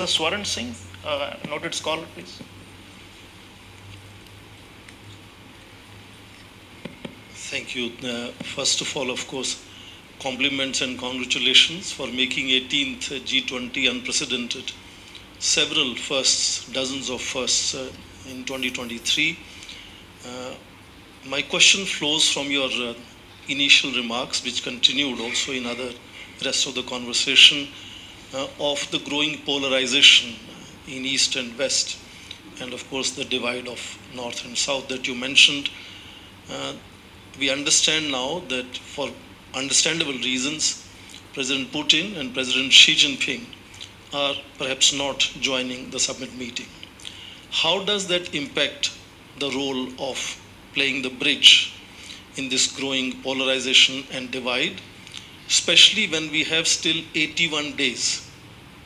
Swaran Singh, noted scholar, please. Thank you. First of all, of course, compliments and congratulations for making 18th G20 unprecedented. Several firsts, dozens of firsts in 2023. My question flows from your initial remarks, which continued also in other rest of the conversation, of the growing polarization in East and West, and of course the divide of North and South that you mentioned. We understand now that for understandable reasons, President Putin and President Xi Jinping are perhaps not joining the summit meeting. How does that impact the role of playing the bridge in this growing polarization and divide, especially when we have still 81 days?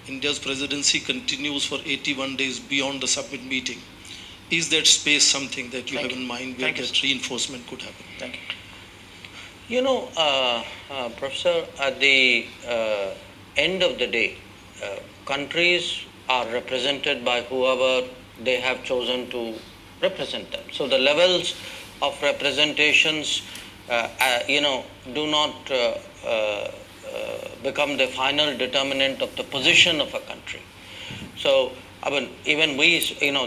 India's presidency continues for 81 days beyond the summit meeting. Is that space something that you have in mind where that reinforcement could happen? Thank you. You know, Professor, at the end of the day, countries are represented by whoever they have chosen to represent them. So the levels of representations, do not become the final determinant of the position of a country. So, I mean, even we,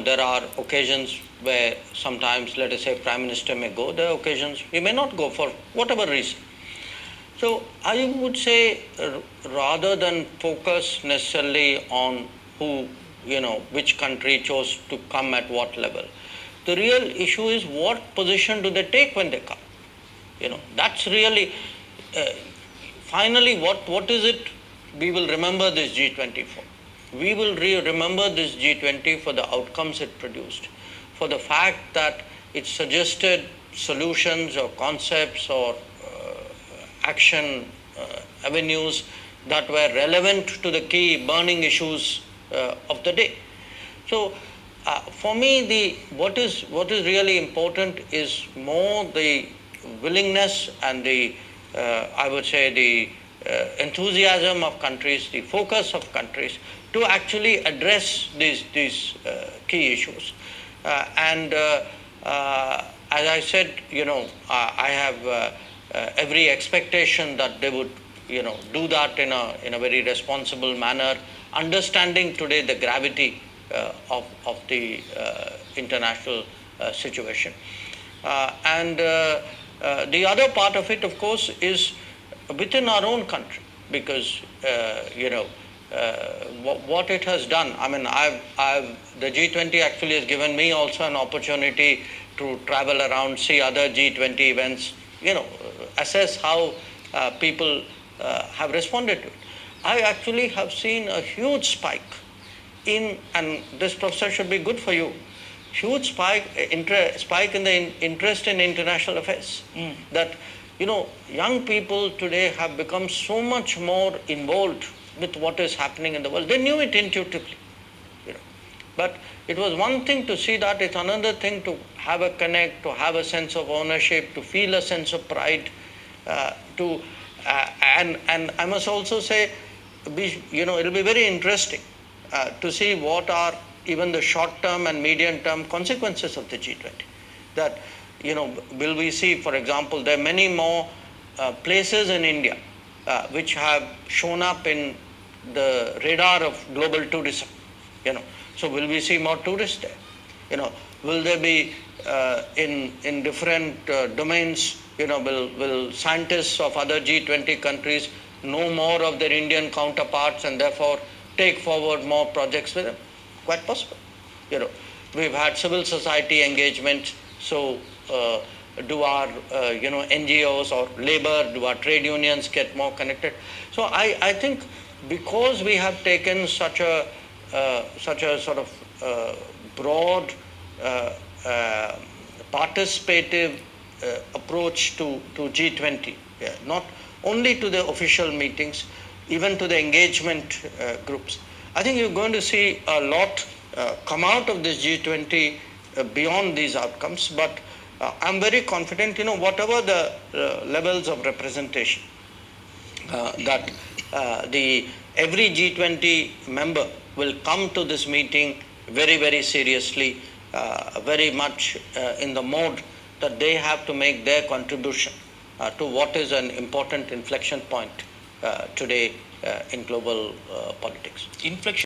there are occasions where sometimes, let us say, Prime Minister may go. There are occasions he may not go for whatever reason. So, I would say, rather than focus necessarily on who, which country chose to come at what level, the real issue is what position do they take when they come. That's really, finally, what is it we will remember this G20 for? We will remember this G20 for the outcomes it produced, for the fact that it suggested solutions or concepts or action avenues that were relevant to the key burning issues of the day. So, for me, what is really important is more the willingness and the I would say the enthusiasm of countries, the focus of countries to actually address these key issues. As I said, I have every expectation that they would, do that in a very responsible manner, understanding today the gravity of the international situation. The other part of it, of course, is within our own country, because what it has done. I mean, the G20 actually has given me also an opportunity to travel around, see other G20 events, assess how people have responded to it. I actually have seen a huge spike and this, Professor, should be good for you, huge spike in the interest in international affairs. That, young people today have become so much more involved with what is happening in the world. They knew it intuitively, but it was one thing to see that, it's another thing to have a connect, to have a sense of ownership, to feel a sense of pride, and I must also say, it'll be very interesting to see what are even the short-term and medium-term consequences of the G20. That, will we see, for example, there are many more places in India which have shown up in the radar of global tourism. So will we see more tourists there? Will there be in different domains? Will scientists of other G20 countries know more of their Indian counterparts and therefore take forward more projects with them? Quite possible. We've had civil society engagement. So do our NGOs or labor, do our trade unions get more connected? So I think because we have taken such a sort of broad participative approach to G20, not only to the official meetings, even to the engagement groups, I think you're going to see a lot come out of this G20 beyond these outcomes. But I'm very confident, whatever the levels of representation that every G20 member will come to this meeting very, very seriously, very much in the mode that they have to make their contribution to what is an important inflection point today in global politics. Inflection